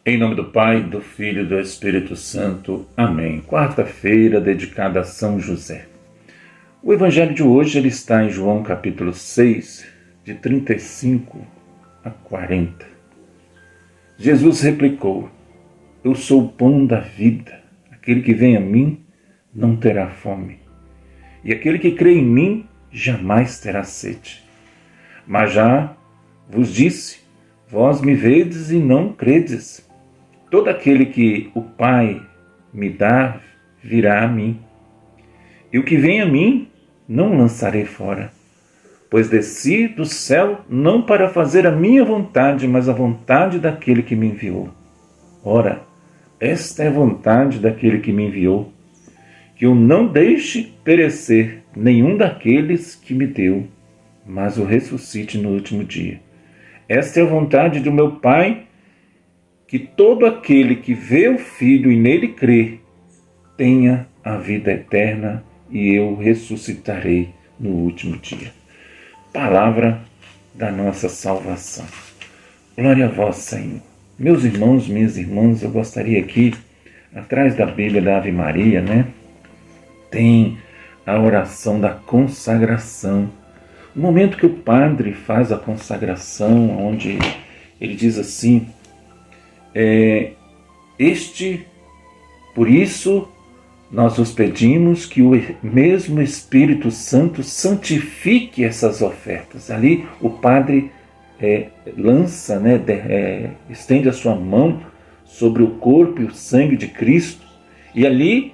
Em nome do Pai, do Filho e do Espírito Santo. Amém. Quarta-feira dedicada a São José. O evangelho de hoje ele está em João capítulo 6, de 35 a 40. Jesus replicou: Eu sou o pão da vida. Aquele que vem a mim não terá fome. E aquele que crê em mim jamais terá sede. Mas já vos disse, vós me vedes e não credes. Todo aquele que o Pai me dá, virá a mim. E o que vem a mim, não lançarei fora. Pois desci do céu não para fazer a minha vontade, mas a vontade daquele que me enviou. Ora, esta é a vontade daquele que me enviou, que eu não deixe perecer nenhum daqueles que me deu, mas o ressuscite no último dia. Esta é a vontade do meu Pai, que todo aquele que vê o Filho e nele crê, tenha a vida eterna, e eu ressuscitarei no último dia. Palavra da nossa salvação. Glória a vós, Senhor. Meus irmãos, minhas irmãs, eu gostaria aqui, atrás da Bíblia da Ave Maria, tem a oração da consagração. O momento que o padre faz a consagração, onde ele diz assim: por isso nós vos pedimos que o mesmo Espírito Santo santifique essas ofertas. Ali o padre lança, estende a sua mão sobre o corpo e o sangue de Cristo, e ali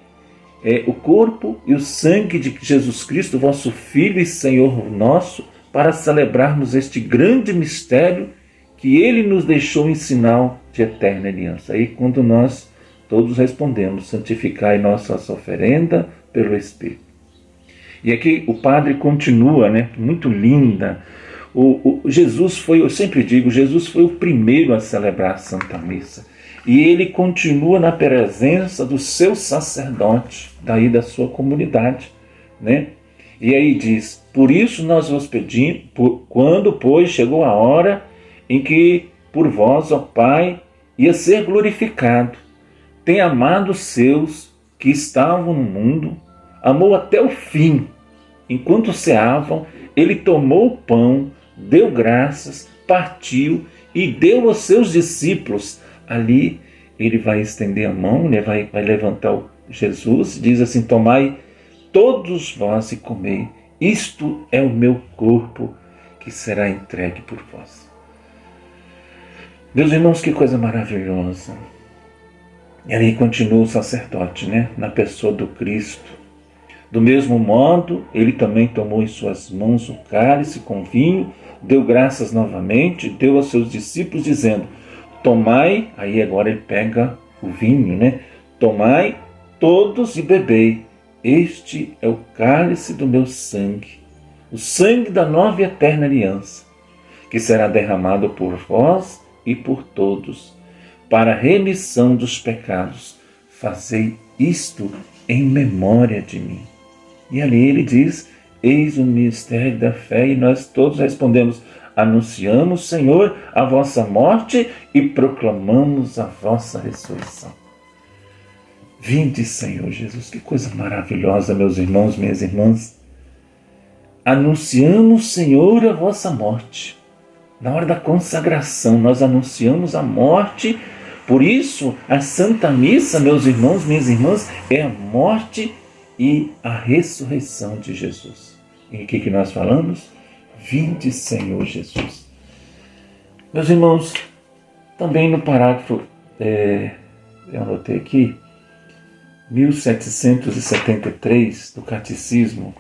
o corpo e o sangue de Jesus Cristo, vosso Filho e Senhor nosso, para celebrarmos este grande mistério que Ele nos deixou em sinal de eterna aliança. Aí quando nós todos respondemos: santificai nossa oferenda pelo Espírito. E aqui o padre continua, muito linda. Jesus foi, eu sempre digo, Jesus foi o primeiro a celebrar a Santa Missa. E ele continua na presença do seu sacerdote, daí da sua comunidade, E aí diz: por isso nós vos pedimos, quando, pois, chegou a hora em que por vós, ó Pai, ia ser glorificado, tem amado os seus que estavam no mundo, amou até o fim. Enquanto ceavam, ele tomou o pão, deu graças, partiu e deu aos seus discípulos. Ali ele vai estender a mão, vai levantar o Jesus, diz assim: tomai todos vós e comei, isto é o meu corpo que será entregue por vós. Meus irmãos, que coisa maravilhosa. E aí continua o sacerdote, na pessoa do Cristo. Do mesmo modo, ele também tomou em suas mãos o cálice com vinho, deu graças novamente, deu aos seus discípulos, dizendo: tomai, aí agora ele pega o vinho, tomai todos e bebei, este é o cálice do meu sangue, o sangue da nova e eterna aliança, que será derramado por vós e por todos, para a remissão dos pecados. Fazei isto em memória de mim. E ali ele diz: eis o mistério da fé, e nós todos respondemos: anunciamos, Senhor, a vossa morte e proclamamos a vossa ressurreição. Vinde, Senhor Jesus. Que coisa maravilhosa, meus irmãos, minhas irmãs. Anunciamos, Senhor, a vossa morte. Na hora da consagração, nós anunciamos a morte. Por isso, a Santa Missa, meus irmãos, minhas irmãs, é a morte e a ressurreição de Jesus. E o que nós falamos? Vinde, Senhor Jesus. Meus irmãos, também no parágrafo, eu anotei aqui, 1773 do Catecismo.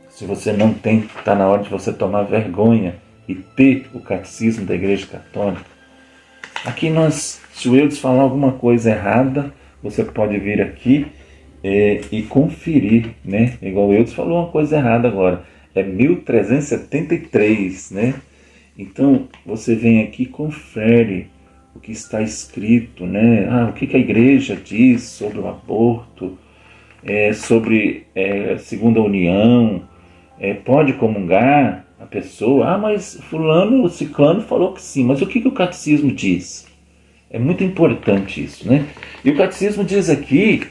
Se você não tem, está na hora de você tomar vergonha e ter o Catecismo da Igreja Católica. Aqui se o Eudes falar alguma coisa errada, você pode vir aqui e conferir, Igual o Eudes falou uma coisa errada agora. É 1373, Então, você vem aqui e confere o que está escrito, o que a igreja diz sobre o aborto, sobre segunda união, pode comungar a pessoa? Mas fulano, ciclano falou que sim, mas o que o catecismo diz? É muito importante isso, né? E o catecismo diz aqui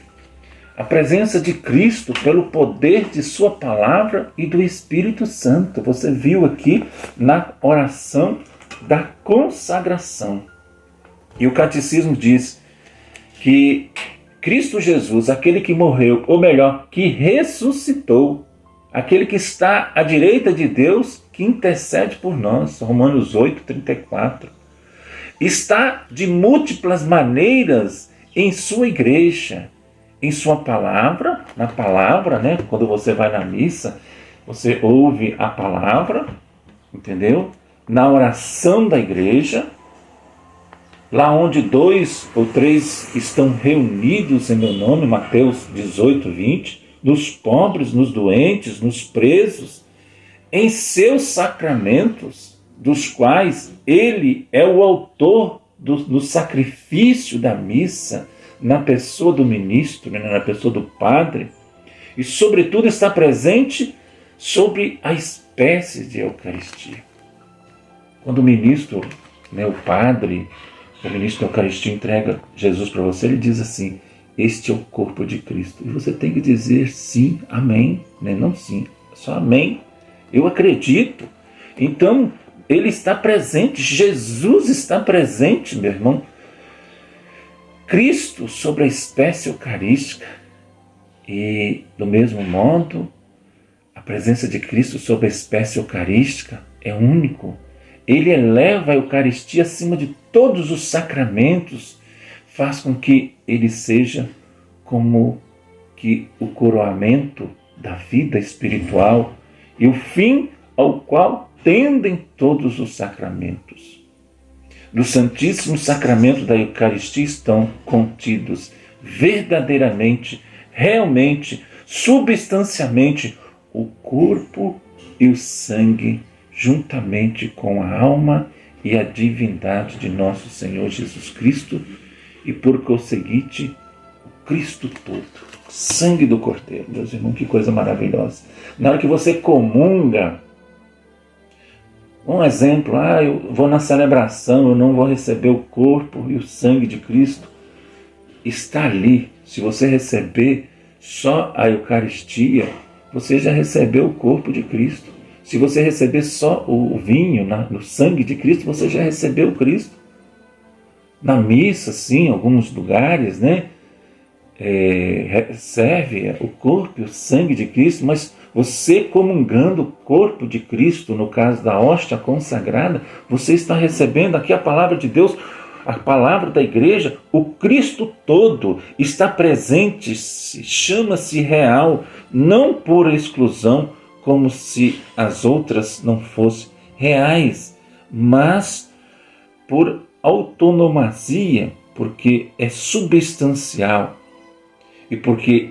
a presença de Cristo pelo poder de sua palavra e do Espírito Santo. Você viu aqui na oração da consagração. E o catecismo diz que Cristo Jesus, aquele que morreu, ou melhor, que ressuscitou, aquele que está à direita de Deus, que intercede por nós, Romanos 8:34, está de múltiplas maneiras em sua igreja, em sua palavra, na palavra, né? Quando você vai na missa, você ouve a palavra, entendeu? Na oração da igreja, lá onde 2 ou 3 estão reunidos em meu nome, Mateus 18:20, nos pobres, nos doentes, nos presos, em seus sacramentos, dos quais ele é o autor do sacrifício da missa, na pessoa do ministro, na pessoa do padre, e sobretudo está presente sobre a espécie de Eucaristia. Quando o ministro, o padre, o ministro da Eucaristia entrega Jesus para você, ele diz assim: este é o corpo de Cristo. E você tem que dizer sim, amém, não sim, só amém. Eu acredito. Então, ele está presente, Jesus está presente, meu irmão. Cristo sobre a espécie eucarística. E, do mesmo modo, a presença de Cristo sobre a espécie eucarística é único. Ele eleva a Eucaristia acima de todos os sacramentos, faz com que ele seja como que o coroamento da vida espiritual e o fim ao qual tendem todos os sacramentos. No Santíssimo Sacramento da Eucaristia estão contidos verdadeiramente, realmente, substancialmente, o corpo e o sangue, juntamente com a alma e a divindade de nosso Senhor Jesus Cristo, e por conseguinte, o Cristo todo, sangue do Cordeiro. Meus irmãos, que coisa maravilhosa. Na hora que você comunga, um exemplo, eu vou na celebração, eu não vou receber o corpo e o sangue de Cristo, está ali. Se você receber só a Eucaristia, você já recebeu o corpo de Cristo. Se você receber só o vinho no sangue de Cristo, você já recebeu o Cristo. Na missa, sim, em alguns lugares, serve o corpo e o sangue de Cristo, mas você comungando o corpo de Cristo, no caso da hóstia consagrada, você está recebendo aqui a palavra de Deus, a palavra da igreja, o Cristo todo está presente, chama-se real, não por exclusão, como se as outras não fossem reais, mas por autonomazia, porque é substancial e porque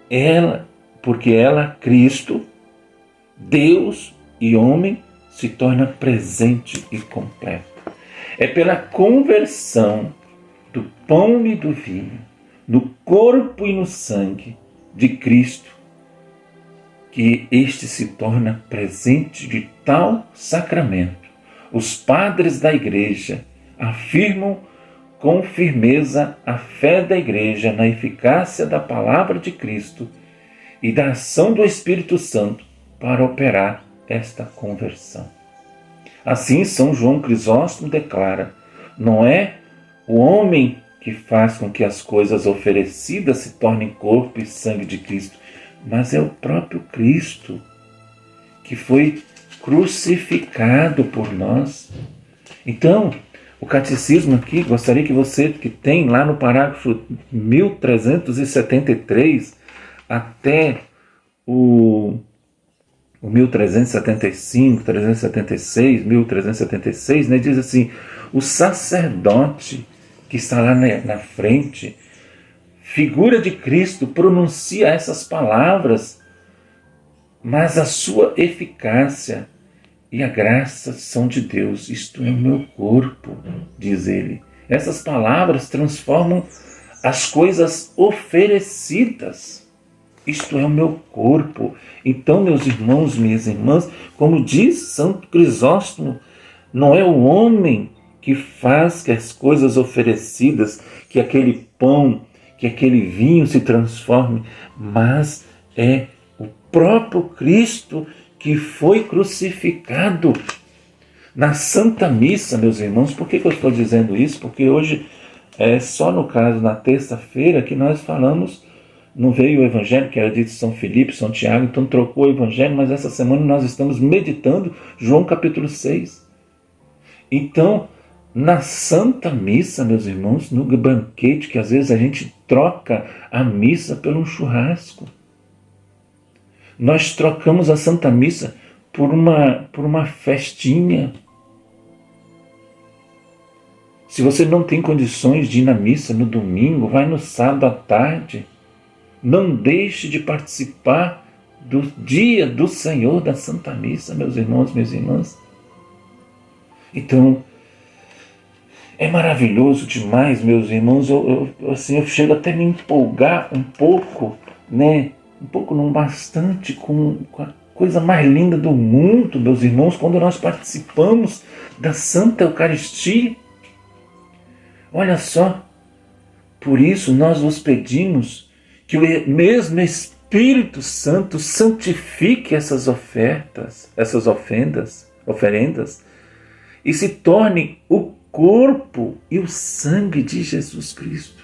ela, Cristo, Deus e homem, se torna presente e completo. É pela conversão do pão e do vinho, no corpo e no sangue de Cristo, que este se torna presente de tal sacramento. Os padres da igreja afirmam com firmeza a fé da igreja na eficácia da palavra de Cristo e da ação do Espírito Santo para operar esta conversão. Assim, São João Crisóstomo declara: não é o homem que faz com que as coisas oferecidas se tornem corpo e sangue de Cristo, mas é o próprio Cristo que foi crucificado por nós. Então, o catecismo aqui, gostaria que você, que tem lá no parágrafo 1373 até o 1375, 376, 1376, diz assim: o sacerdote que está lá na frente, figura de Cristo, pronuncia essas palavras, mas a sua eficácia e a graça são de Deus. Isto é o meu corpo, diz ele. Essas palavras transformam as coisas oferecidas. Isto é o meu corpo. Então, meus irmãos, minhas irmãs, como diz Santo Crisóstomo, não é o homem que faz que as coisas oferecidas, que aquele pão, que aquele vinho se transforme, mas é o próprio Cristo que foi crucificado. Na Santa Missa, meus irmãos, por que eu estou dizendo isso? Porque hoje é só no caso, na terça-feira, que nós falamos, não veio o Evangelho, que era dito São Filipe, São Tiago, então trocou o Evangelho, mas essa semana nós estamos meditando João capítulo 6. Então, na Santa Missa, meus irmãos, no banquete, que às vezes a gente troca a missa por um churrasco. Nós trocamos a Santa Missa por uma festinha. Se você não tem condições de ir na missa no domingo, vai no sábado à tarde. Não deixe de participar do dia do Senhor, da Santa Missa, meus irmãos, minhas irmãs. Então, é maravilhoso demais, meus irmãos. Eu chego até a me empolgar um pouco, né? Um pouco, não bastante, com a coisa mais linda do mundo, meus irmãos, quando nós participamos da Santa Eucaristia. Olha só, por isso nós vos pedimos que o mesmo Espírito Santo santifique essas ofertas, essas oferendas, e se torne o corpo e o sangue de Jesus Cristo.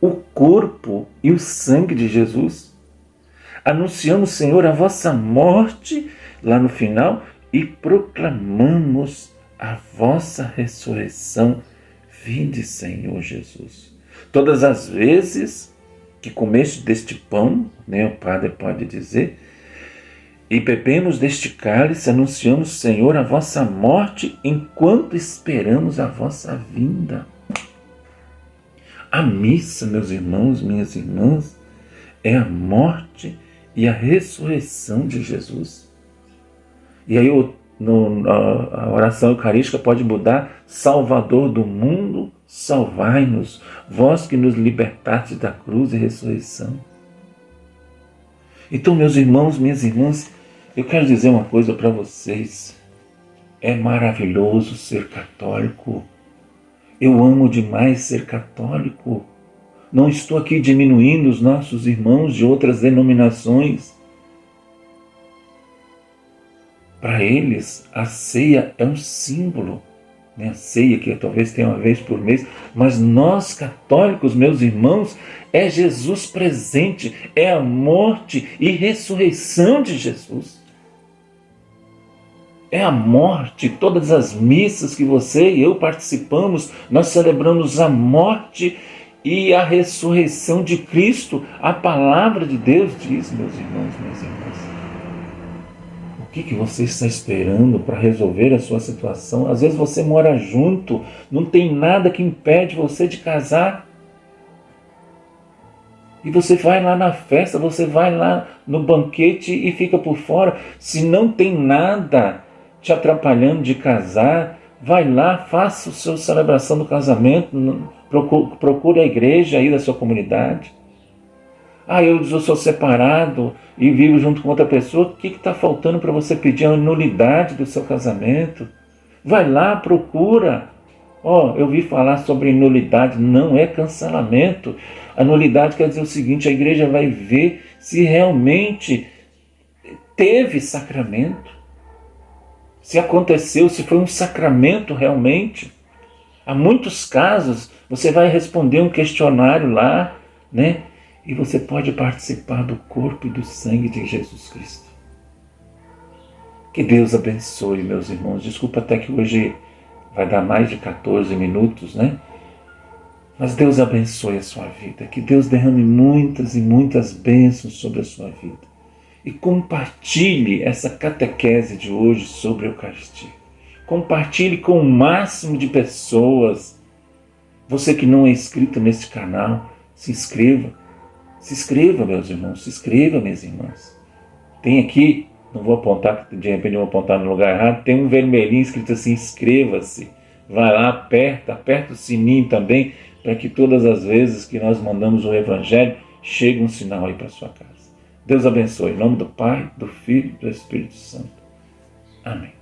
O corpo e o sangue de Jesus. Anunciamos, Senhor, a vossa morte lá no final e proclamamos a vossa ressurreição. Vinde, Senhor Jesus. Todas as vezes que comeste deste pão, né, o Padre pode dizer, e bebemos deste cálice, anunciamos, Senhor, a vossa morte enquanto esperamos a vossa vinda. A missa, meus irmãos, minhas irmãs, é a morte e a ressurreição de Jesus. E aí a oração eucarística pode mudar: Salvador do mundo, salvai-nos, vós que nos libertastes da cruz e ressurreição. Então, meus irmãos, minhas irmãs, eu quero dizer uma coisa para vocês. É maravilhoso ser católico. Eu amo demais ser católico. Não estou aqui diminuindo os nossos irmãos de outras denominações. Para eles, a ceia é um símbolo. A ceia, que talvez tenha uma vez por mês, mas nós católicos, meus irmãos, é Jesus presente, é a morte e ressurreição de Jesus. É a morte. Todas as missas que você e eu participamos, nós celebramos a morte e a ressurreição de Cristo. A palavra de Deus diz, meus irmãos, minhas irmãs. O que você está esperando para resolver a sua situação? Às vezes você mora junto, não tem nada que impede você de casar. E você vai lá na festa, você vai lá no banquete e fica por fora. Se não tem nada te atrapalhando de casar, vai lá, faça a sua celebração do casamento, procure a igreja aí da sua comunidade. Eu sou separado e vivo junto com outra pessoa. O que está faltando para você pedir a nulidade do seu casamento? Vai lá, procura. Eu vi falar sobre nulidade, não é cancelamento. A nulidade quer dizer o seguinte: a igreja vai ver se realmente teve sacramento, se aconteceu, se foi um sacramento realmente. Há muitos casos, você vai responder um questionário lá, né? E você pode participar do corpo e do sangue de Jesus Cristo. Que Deus abençoe, meus irmãos. Desculpa até que hoje vai dar mais de 14 minutos, né? Mas Deus abençoe a sua vida. Que Deus derrame muitas e muitas bênçãos sobre a sua vida. E compartilhe essa catequese de hoje sobre a Eucaristia. Compartilhe com o máximo de pessoas. Você que não é inscrito nesse canal, se inscreva. Se inscreva, meus irmãos, se inscreva, minhas irmãs. Tem aqui, não vou apontar, de repente eu vou apontar no lugar errado, tem um vermelhinho escrito assim: inscreva-se. Vai lá, aperta o sininho também, para que todas as vezes que nós mandamos o Evangelho, chegue um sinal aí para sua casa. Deus abençoe. Em nome do Pai, do Filho e do Espírito Santo. Amém.